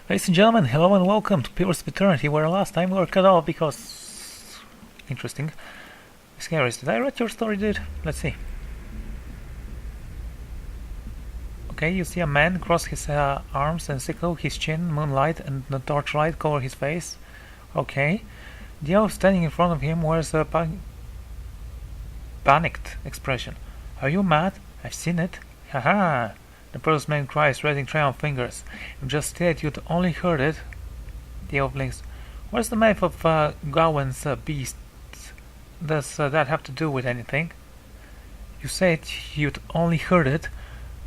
Ladies and gentlemen, hello and welcome to Pillars of Eternity, where last time we were cut off because... Interesting. Scaries, did I read your story, dude? Let's see. Okay, you see a man cross his arms and sickle his chin, moonlight and the torchlight cover his face. Okay. The elf standing in front of him wears a panicked expression. Are you mad? I've seen it. Haha! The first man cries, raising triumph fingers. You just said you'd only heard it. The elf blinks. Where's the map of Gawain's beasts? Does that have to do with anything? You said you'd only heard it.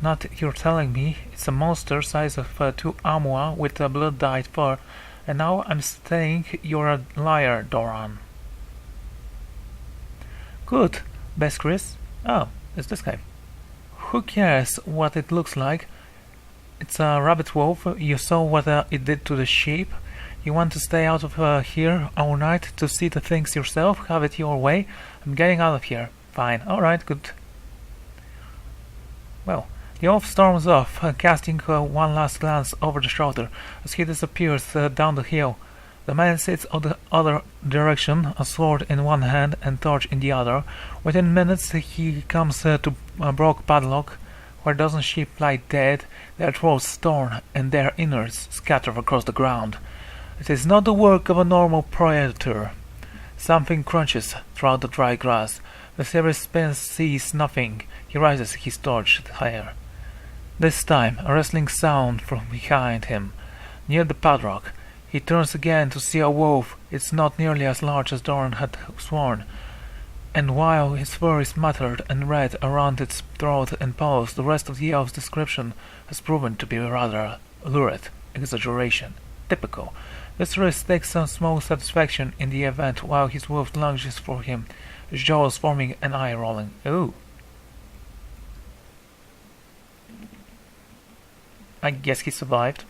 Not you're telling me. It's a monster size of 2 amua with blood-dyed fur. And now I'm saying you're a liar, Doran. Good. Best Chris? Oh, it's this guy. Who cares what it looks like? It's a rabbit wolf. You saw what it did to the sheep. You want to stay out of here all night to see the things yourself? Have it your way. I'm getting out of here. Fine. Alright, good. Well, the elf storms off, casting one last glance over the shoulder as he disappears down the hill. The man sits on the other direction, a sword in one hand and torch in the other. Within minutes he comes to Brock Padlock, where dozen sheep lie dead, their throats torn and their innards scattered across the ground. It is not the work of a normal predator. Something crunches throughout the dry grass. Viserys Spence sees nothing. He raises his torch higher. This time a rustling sound from behind him, near the padlock. He turns again to see a wolf. It's not nearly as large as Doran had sworn, and while his fur is matted and red around its throat and paws, the rest of the elf's description has proven to be rather lurid exaggeration. Typical. Viserys takes some small satisfaction in the event while his wolf lunges for him, his jaws forming and eye rolling. Ooh. I guess he survived.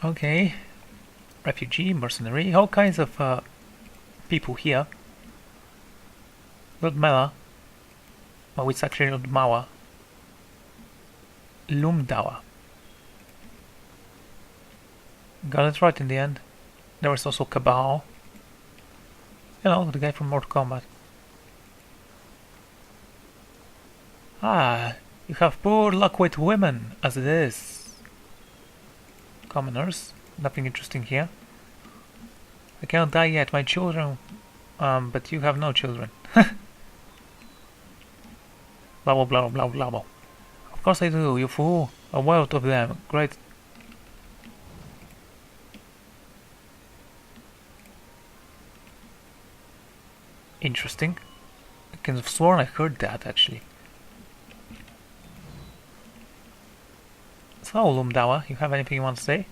Okay, refugee, mercenary, all kinds of people here. Ludmilla, well, it's actually Ludmała. Lumdawa. Got it right in the end. There was also Cabal. You know, the guy from Mortal Kombat. Ah, you have poor luck with women, as it is. Commoners, nothing interesting here. I cannot die yet, my children, but you have no children. Blah blah blah blah blah blah. Of course I do, you fool. A wealth of them. Great. Interesting. I can have sworn I heard that actually. So, Lumdawa, you have anything you want to say?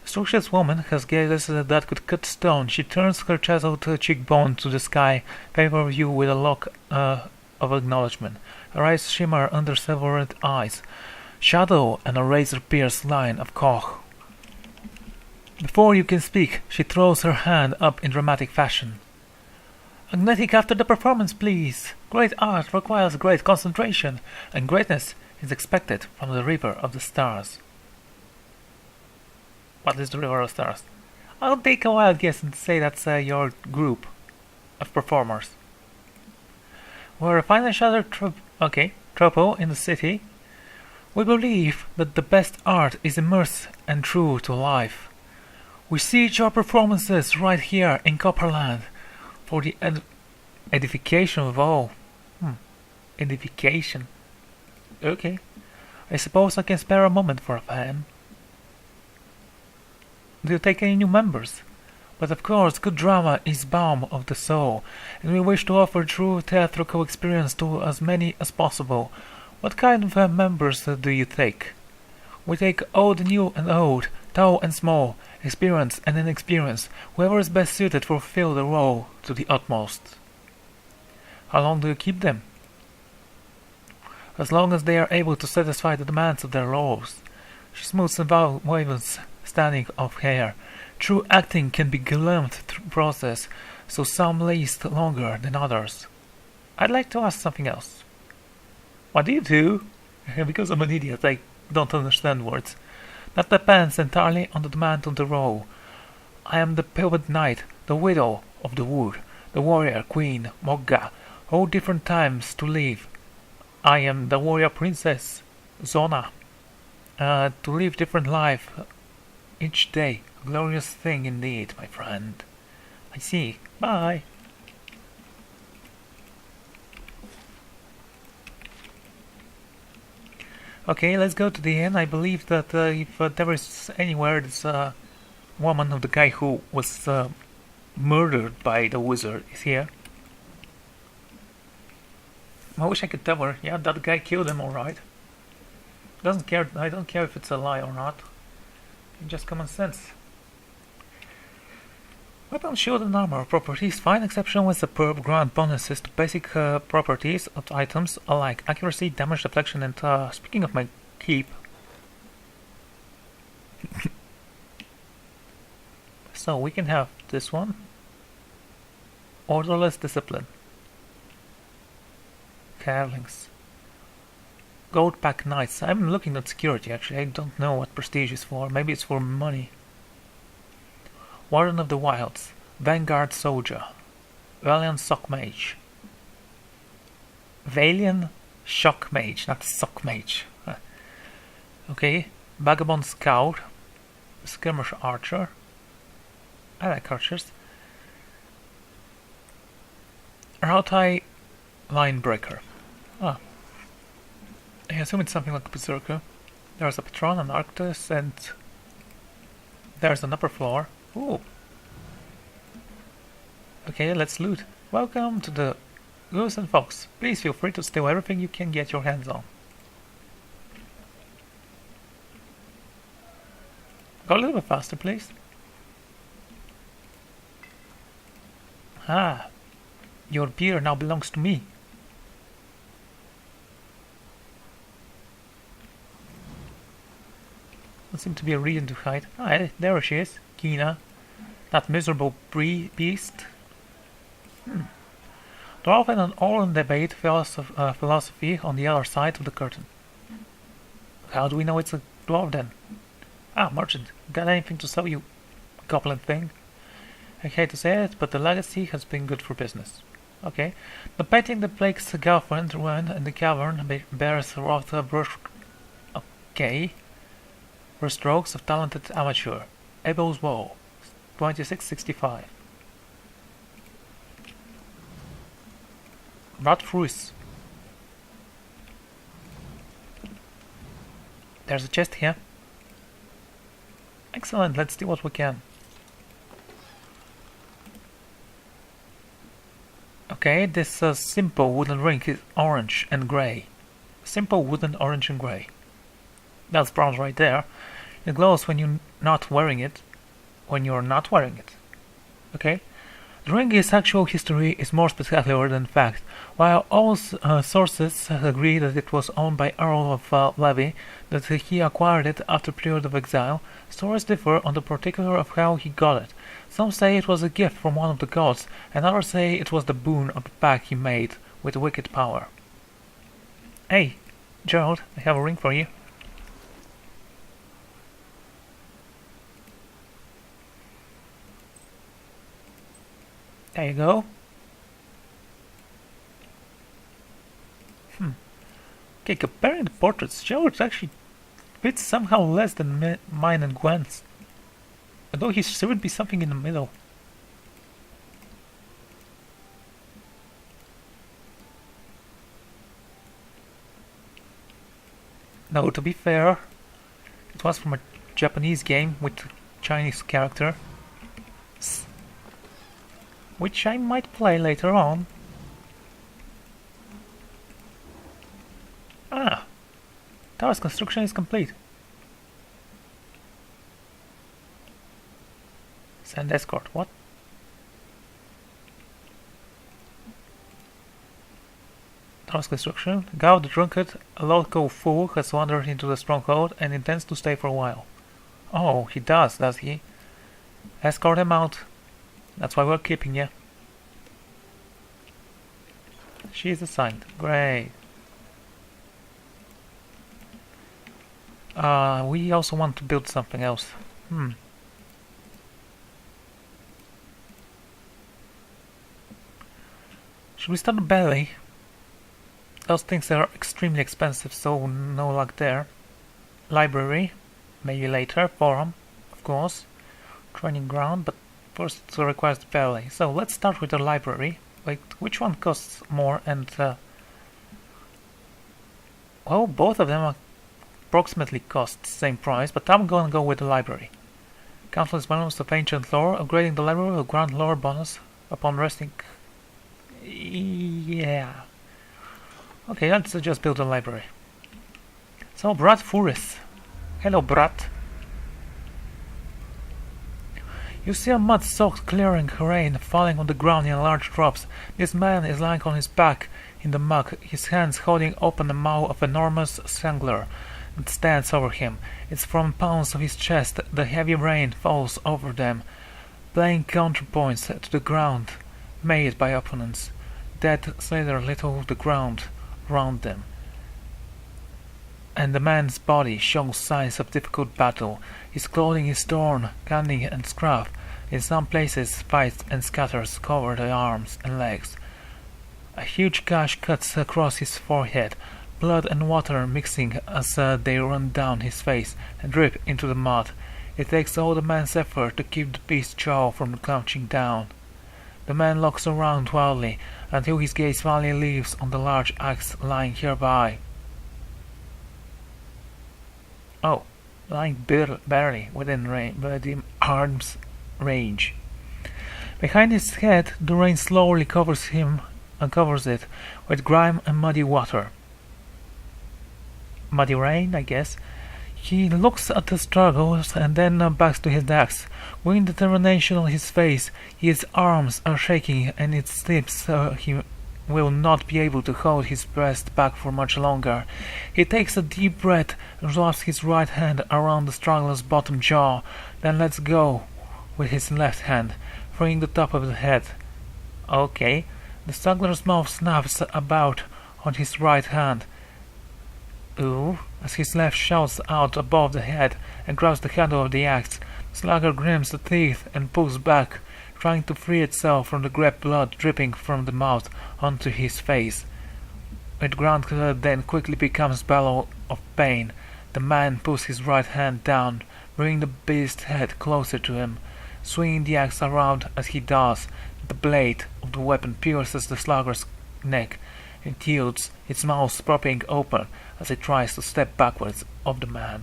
A structured woman has gazes that could cut stone. She turns her chiseled cheekbone to the sky, favor you with a look of acknowledgement. Her eyes shimmer under severed eyes. Shadow and a razor-pierced line of Koch. Before you can speak, she throws her hand up in dramatic fashion. Agnetic after the performance, please. Great art requires great concentration, and greatness is expected from the River of the Stars. What is the River of Stars? I'll take a wild guess and say that's your group of performers. We're a financial tropo in the city. We believe that the best art is immersed and true to life. We siege your performances right here in Copperland for the edification of all. Edification. Okay. I suppose I can spare a moment for a fan. Do you take any new members? But of course, good drama is balm of the soul, and we wish to offer true theatrical experience to as many as possible. What kind of members do you take? We take old, new and old, tall and small, experienced and inexperienced, whoever is best suited to fulfill the role to the utmost. How long do you keep them? As long as they are able to satisfy the demands of their roles. She smooths and wavens standing of hair. True acting can be a lengthy process, so some last longer than others. I'd like to ask something else. What do you do? Because I'm an idiot, I don't understand words. That depends entirely on the demand of the role. I am the pivot knight, the widow of the wood, the warrior queen, Mogga, all different times to live. I am the warrior princess, Zona, to live different life each day. A glorious thing indeed, my friend. I see. Bye. Okay, let's go to the inn. I believe that if there is anywhere this woman of the guy who was murdered by the wizard is here. I wish I could tell her, yeah, that guy killed him, alright. Doesn't care, I don't care if it's a lie or not. Just common sense. Weapon, shield and armor properties fine, exceptional and superb, grant bonuses to basic properties of items alike accuracy, damage, deflection, and speaking of my keep. So we can have this one. Orderless discipline. Carlings. Gold pack knights. I'm looking at security actually. I don't know what prestige is for. Maybe it's for money. Warden of the Wilds. Vanguard soldier. Valiant sock mage. Valiant shock mage, not sock mage. Okay. Vagabond scout. Skirmish archer. I like archers. Rautai line breaker. Ah. I assume it's something like a berserker. There's a patron, an arctus, and there's an upper floor. Ooh. Okay, let's loot. Welcome to the Goose and Fox. Please feel free to steal everything you can get your hands on. Go a little bit faster, please. Ah. Your beer now belongs to me. Doesn't seem to be a reason to hide. Ah, there she is, Kina. That miserable beast. Dwarf and an Oran debate philosophy on the other side of the curtain. How do we know it's a dwarf then? Ah, merchant. Got anything to sell, you goblin thing? I hate to say it, but the legacy has been good for business. Okay. The painting that plagues the girlfriend ruined in the cavern bears wrought brush. Okay. Strokes of talented amateur. Abel's Woe. 2665. Ratfruis. There's a chest here. Excellent, let's do what we can. Okay, this simple wooden ring is orange and grey. Simple wooden orange and grey. That's bronze right there. It glows when you're not wearing it. When you're not wearing it. Okay? The ring's actual history is more spectacular than fact. While all sources agree that it was owned by Earl of Levy, that he acquired it after a period of exile, stories differ on the particular of how he got it. Some say it was a gift from one of the gods, and others say it was the boon of the pact he made with wicked power. Hey, Gerald, I have a ring for you. There you go. Okay, comparing the portraits, Gerald's actually fits somehow less than mine and Gwen's. Although he should be something in the middle. No, to be fair, it was from a Japanese game with a Chinese character, which I might play later on. Ah, tower's construction is complete. Send escort, what? Tower's construction. Gao the drunkard, a local fool, has wandered into the stronghold and intends to stay for a while. Oh, he does he? Escort him out. That's why we're keeping you. She is assigned. Great. We also want to build something else. Should we start a ballet? Those things are extremely expensive, so no luck there. Library, maybe later. Forum, of course. Training ground, but first it requires the ballet. So let's start with the library. Wait, which one costs more? And well, both of them are approximately cost the same price, but I'm gonna go with the library. Countless volumes of ancient lore. Upgrading the library will grant lore bonus upon resting. Yeah. Okay, let's just build a library. So, Brat Furis. Hello, Brat. You see a mud-soaked clearing rain falling on the ground in large drops. This man is lying on his back in the muck, his hands holding open the maw of an enormous strangler that stands over him. It's from pounds of his chest. The heavy rain falls over them, playing counterpoints to the ground made by opponents. Dead slither little the ground round them, and the man's body shows signs of difficult battle. His clothing is torn, candy and scrap. In some places, spikes and scatters cover the arms and legs. A huge gash cuts across his forehead, blood and water mixing as they run down his face and drip into the mud. It takes all the man's effort to keep the beast's jaw from crouching down. The man looks around wildly until his gaze finally leaves on the large axe lying nearby. Oh, lying barely within arm's range. Behind his head, the rain slowly covers it with grime and muddy water. Muddy rain, I guess. He looks at the struggles and then backs to his axe. With determination on his face, his arms are shaking and it seems he will not be able to hold his breast back for much longer. He takes a deep breath and wraps his right hand around the struggler's bottom jaw, then lets go with his left hand, freeing the top of the head. Okay, the struggler's mouth snaps about on his right hand. Ooh, as his left shouts out above the head and grabs the handle of the axe, the slugger grins the teeth and pulls back, trying to free itself from the grab blood dripping from the mouth onto his face. With ground then quickly becomes a bellow of pain. The man pulls his right hand down, bringing the beast's head closer to him, swinging the axe around as he does. The blade of the weapon pierces the slugger's neck. It yields, its mouth propping open as it tries to step backwards of the man.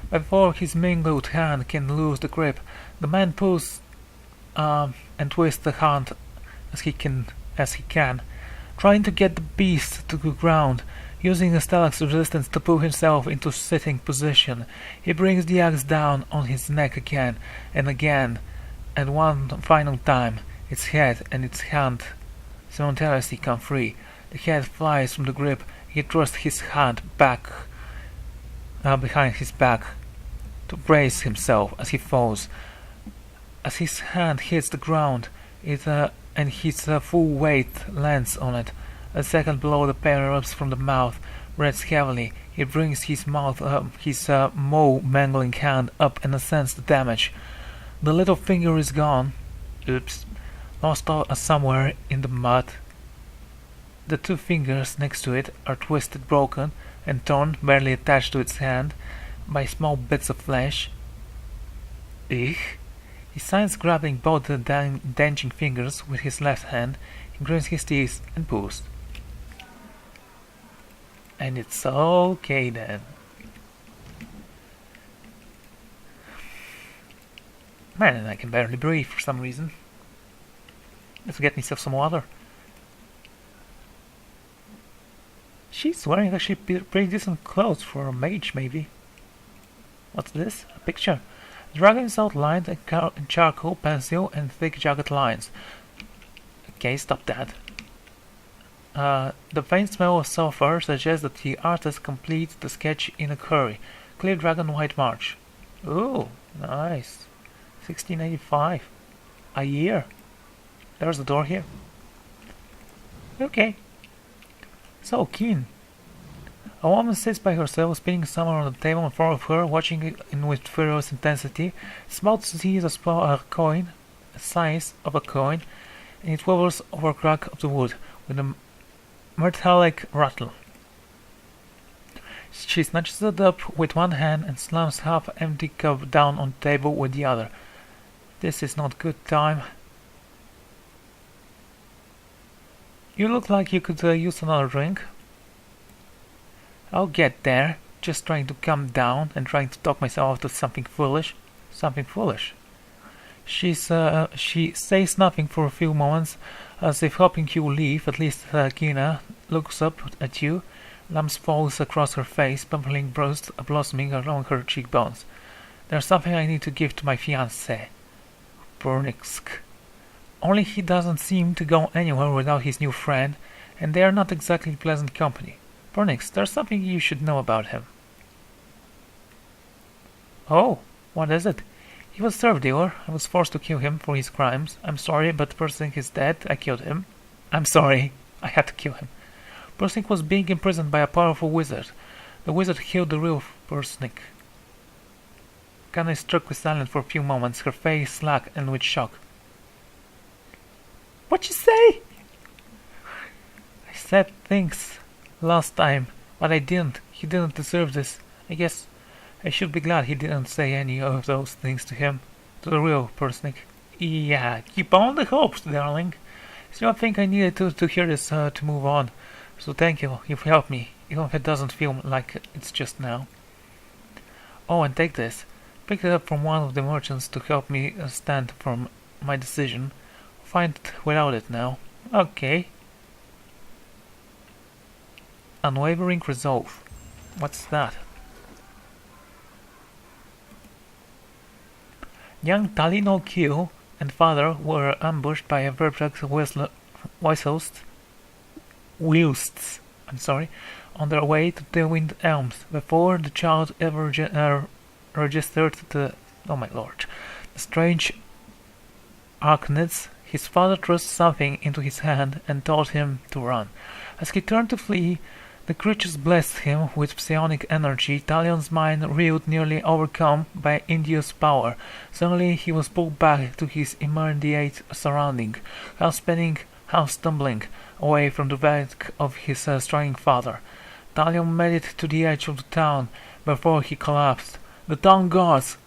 Before his mingled hand can lose the grip, the man pulls and twists the hand as he can, trying to get the beast to the ground. Using a Stalag's resistance to pull himself into sitting position, he brings the axe down on his neck again, and one final time, its head and its hand simultaneously come free. The head flies from the grip. He thrusts his hand back behind his back to brace himself as he falls. As his hand hits the ground, and his full weight lands on it. A second below, the pain erupts from the mouth, breathes heavily. He brings his mangling hand up and assents the damage. The little finger is gone. Oops. Lost somewhere in the mud. The two fingers next to it are twisted, broken, and torn, barely attached to its hand, by small bits of flesh. Ugh. He signs, grabbing both the dangling fingers with his left hand. He grins his teeth and pulls. And it's okay then. Man, I can barely breathe for some reason. Let's get myself some water. She's wearing actually pretty decent clothes for a mage, maybe. What's this? A picture. The dragon is outlined in charcoal, pencil, and thick jagged lines. Okay, stop that. The faint smell of sulfur suggests that the artist completed the sketch in a hurry. Clear dragon white march. Ooh, nice. 1685. A year. There's the door here. Okay. So, Keen. A woman sits by herself, spinning somewhere on the table in front of her, watching it with furious intensity. It's about to seize a coin, the size of a coin, and it wobbles over a crack of the wood with a metallic rattle. She snatches it up with one hand and slams half-empty cup down on the table with the other. This is not good time. You look like you could use another drink. I'll get there. Just trying to calm down and trying to talk myself out of something foolish. Something foolish. She says nothing for a few moments, as if hoping you will leave. At least Kina looks up at you. Lumps falls across her face, bubbling bruised, blossoming along her cheekbones. There's something I need to give to my fiancé. Burnixk. Only he doesn't seem to go anywhere without his new friend, and they are not exactly pleasant company. Burnix, there's something you should know about him. Oh, what is it? He was a serf dealer. I was forced to kill him for his crimes. I'm sorry, but Persink is dead. I killed him. I'm sorry. I had to kill him. Persink was being imprisoned by a powerful wizard. The wizard killed the real Persink. Kana is struck with silence for a few moments, her face slack and with shock. What you say? I said things last time, but I didn't. He didn't deserve this. I guess I should be glad he didn't say any of those things to him. To the real Persnik. Yeah, keep on the hopes, darling. Still, I think I needed to hear this to move on. So thank you. You've helped me, even if it doesn't feel like it's just now. Oh, and take this. Pick it up from one of the merchants to help me stand from my decision. Find it without it now. Okay. Unwavering resolve. What's that? Young Talino Q and father were ambushed by a Vertex Whilsts, on their way to the Wind Elms. Before the child ever registered the strange Arachnids, his father thrust something into his hand and told him to run. As he turned to flee, the creatures blessed him with psionic energy. Talion's mind reeled, nearly overcome by induced power. Suddenly he was pulled back to his immediate surrounding, half spinning, half stumbling, away from the back of his striding father. Talion made it to the edge of the town before he collapsed. The town guards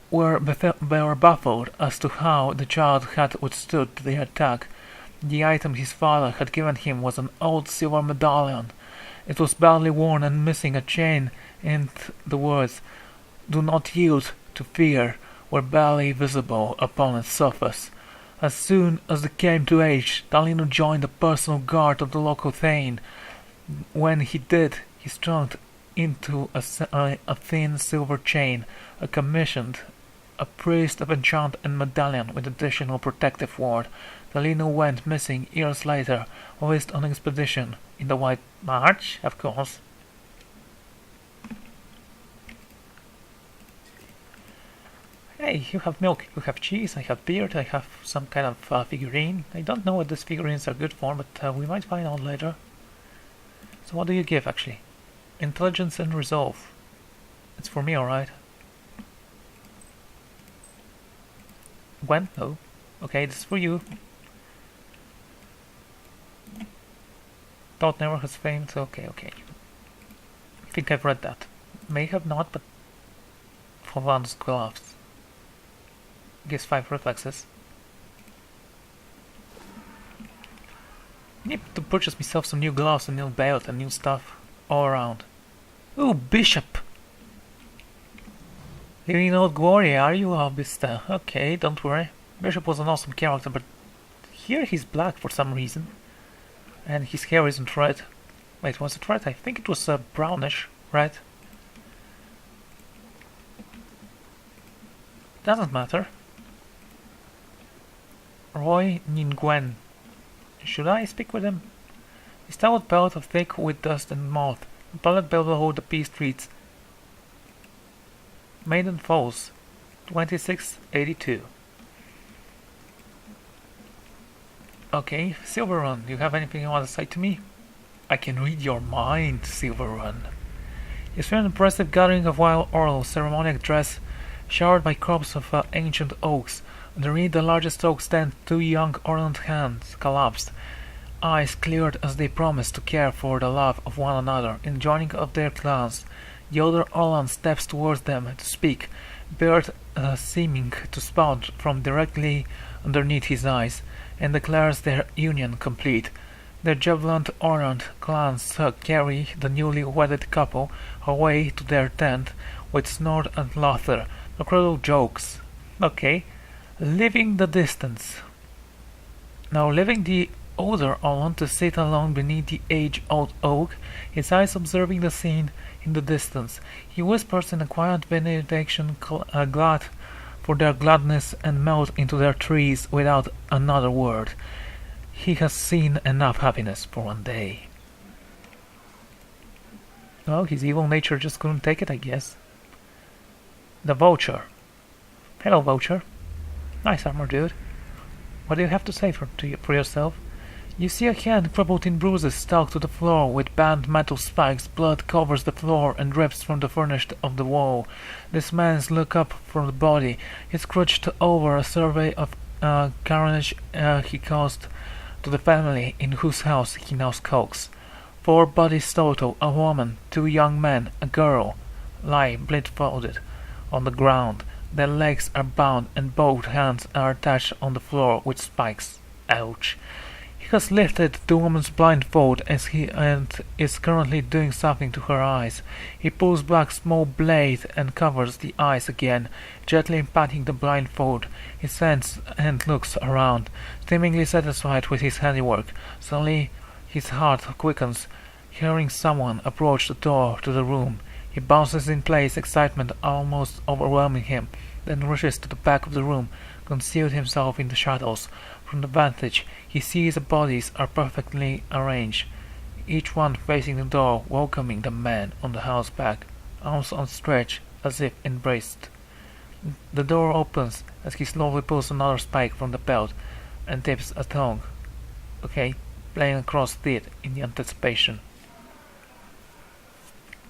were baffled as to how the child had withstood the attack. The item his father had given him was an old silver medallion. It was badly worn and missing a chain, and the words, "Do not yield to fear," were barely visible upon its surface. As soon as they came to age, Talino joined the personal guard of the local Thane. When he did, he strung into a thin silver chain, commissioned a priest of enchant and medallion with additional protective ward. Talino went missing years later, whilst on expedition in the White March, of course. Hey, you have milk, you have cheese, I have beard, I have some kind of figurine. I don't know what these figurines are good for, but we might find out later. So what do you give, actually? Intelligence and resolve. It's for me, alright? Gwen? No. Okay, this is for you. Thought never has famed. Okay. I think I've read that. May have not, but for Van's gloves. Gives 5 reflexes. Need to purchase myself some new gloves, a new belt, and new stuff all around. Ooh, Bishop! Living in Old Glory, are you, Albista? Okay, don't worry. Bishop was an awesome character, but here he's black for some reason. And his hair isn't red. Wait, was it red? I think it was brownish, right? Doesn't matter. Roy Ningwen. Should I speak with him? His stout belt of thick with dust and moth. The toilet below the peace streets. Maiden Falls, 2682. Okay, Silver Run, do you have anything you want to say to me? I can read your mind, Silverrun. You see an impressive gathering of wild oral ceremonial dress, showered by crops of ancient oaks. Underneath the largest oak stand two young ornate hands collapsed, eyes cleared as they promised to care for the love of one another in joining of their clans. The other Orlan steps towards them to speak, beard seeming to spout from directly underneath his eyes, and declares their union complete. The jubilant Orlan clans carry the newly wedded couple away to their tent with snort and laughter. The crowd jokes. Okay. Leaving the distance. Now leaving the other Orlan to sit alone beneath the age-old oak, his eyes observing the scene in the distance, he whispers in a quiet benediction glad for their gladness and melt into their trees without another word. He has seen enough happiness for one day. Well, his evil nature just couldn't take it, I guess. The Vulture. Hello, Vulture. Nice armor, dude. What do you have to say for yourself? You see a hand crumpled in bruises stuck to the floor with bent metal spikes. Blood covers the floor and drips from the furnish of the wall. This man's look up from the body. He's crouched over a survey of carnage he caused to the family in whose house he now skulks. 4 bodies total, a woman, 2 young men, a girl, lie blindfolded on the ground. Their legs are bound and both hands are attached on the floor with spikes. Ouch. He has lifted the woman's blindfold and is currently doing something to her eyes. He pulls back small blade and covers the eyes again, gently patting the blindfold. He stands and looks around, seemingly satisfied with his handiwork. Suddenly his heart quickens, hearing someone approach the door to the room. He bounces in place, excitement almost overwhelming him, then rushes to the back of the room, concealed himself in the shadows. From the vantage, he sees the bodies are perfectly arranged, each one facing the door, welcoming the man on the house back, arms outstretched as if embraced. The door opens as he slowly pulls another spike from the belt and tips a tongue. Okay, playing across it in the anticipation.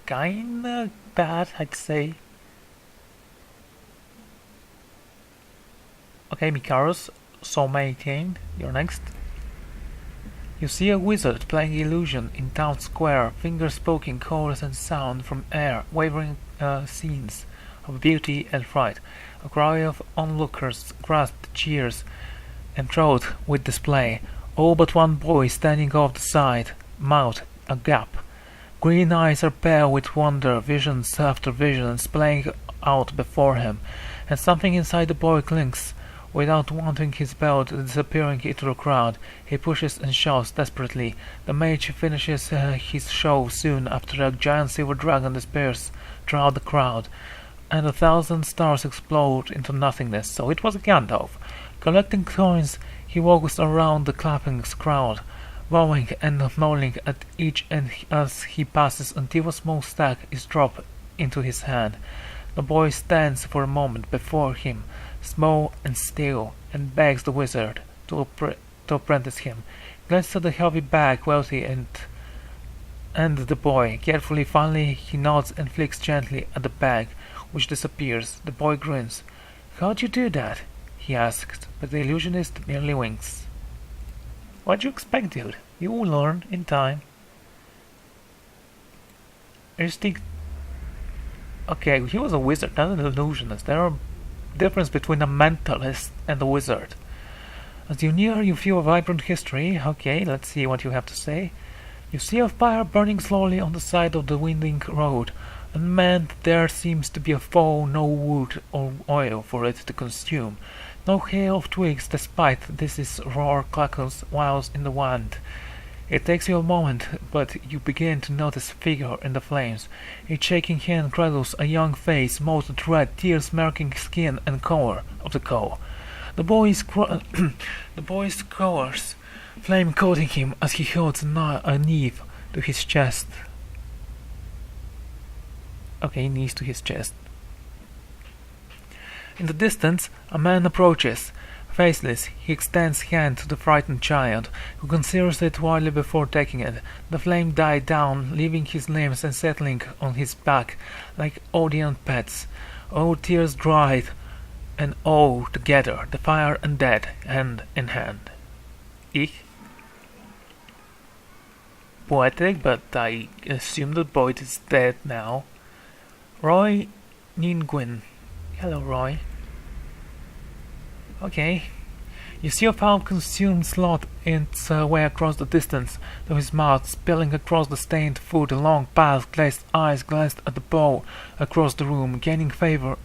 Kinda bad, I'd say. Okay, Mikaros, so maintained. You're next. You see a wizard playing illusion in town square, fingers poking chorus and sound from air, wavering scenes of beauty and fright. A crowd of onlookers grasped cheers, enthralled with display. All but one boy standing off the side, mouth agape. Green eyes are pale with wonder, visions after visions playing out before him, and something inside the boy clings. Without wanting his belt disappearing into the crowd, he pushes and shouts desperately. The mage finishes his show soon after a giant silver dragon disappears throughout the crowd, and 1,000 stars explode into nothingness. So it was Gandalf. Collecting coins, he walks around the clapping crowd, bowing and knowing at each end as he passes until a small stack is dropped into his hand. The boy stands for a moment before him, small and still, and begs the wizard to apprentice him. Glances at the heavy bag, wealthy and the boy. Carefully, finally, he nods and flicks gently at the bag, which disappears. The boy grins. "How'd you do that?" he asks, but the illusionist merely winks. "What'd you expect, dude? You will learn in time." Okay, he was a wizard, not an illusionist. There are difference between a mentalist and a wizard. As you near, you feel a vibrant history. Okay, let's see what you have to say. You see a fire burning slowly on the side of the winding road. Unmanned, there seems to be a foe, no wood or oil for it to consume. No hail of twigs, despite this roar crackles whilst in the wind. It takes you a moment, but you begin to notice a figure in the flames. Each shaking hand cradles a young face, molten red, tears marking skin and color of the coal. The boy's colors, flame coating him as he holds a knife to his chest. Okay, knees to his chest. In the distance, a man approaches. Faceless, he extends hand to the frightened child, who considers it wildly before taking it. The flame died down, leaving his limbs and settling on his back like obedient pets. All tears dried, and all together, the fire and death, hand in hand. Ich? Poetic, but I assume the boy is dead now. Roy Nguyen. Hello, Roy. Okay. You see a foul consumed slot its way across the distance, though his mouth spilling across the stained food, a long pale glazed eyes glanced at the bow across the room, gaining favor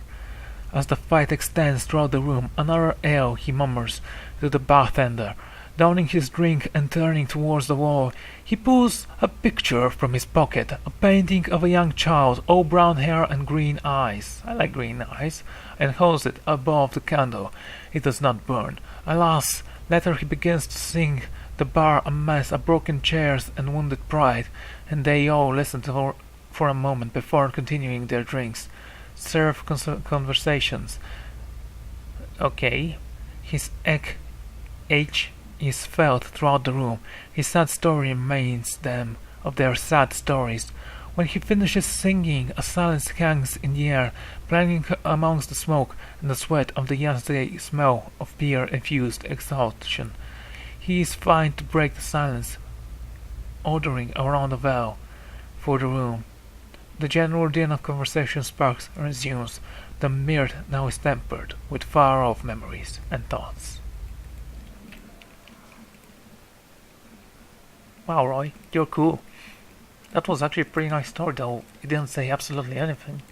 as the fight extends throughout the room. Another ale, he murmurs to the bartender. Downing his drink and turning towards the wall, he pulls a picture from his pocket, a painting of a young child, all brown hair and green eyes. I like green eyes, and holds it above the candle. It does not burn. Alas, later he begins to sing the bar a mess of broken chairs and wounded pride, and they all listen for a moment before continuing their drinks. Serve conversations. Okay. His age is felt throughout the room. His sad story reminds them of their sad stories. When he finishes singing, a silence hangs in the air, clanging amongst the smoke and the sweat of the yesterday smell of beer-infused exhaustion. He is fine to break the silence, ordering a round of ale for the room. The general din of conversation sparks and resumes. The mirth now is tempered with far-off memories and thoughts. Wow, Roy, you're cool. That was actually a pretty nice story, though it didn't say absolutely anything.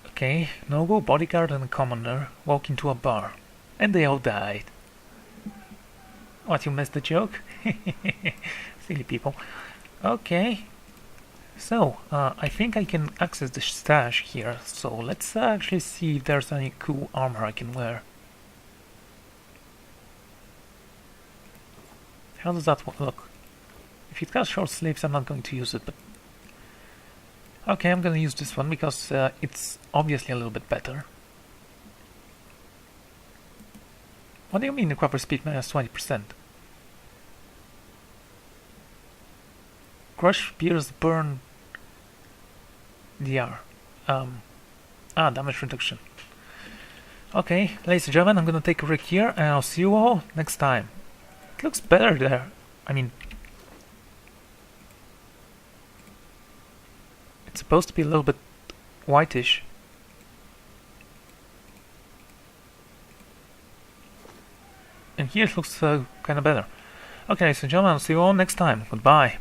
Okay, noble bodyguard and a commander walk into a bar, and they all died. What, you missed the joke? Silly people. Okay, so I think I can access the stash here, so let's actually see if there's any cool armor I can wear. How does that look? If it has short sleeves, I'm not going to use it, but... Okay, I'm going to use this one because it's obviously a little bit better. What do you mean recover speed minus 20%? Crush, pierce, burn... DR. Damage reduction. Okay, ladies and gentlemen, I'm going to take a break here, and I'll see you all next time. It looks better there. I mean, it's supposed to be a little bit whitish. And here it looks kind of better. Okay, ladies and gentlemen, I'll see you all next time. Goodbye.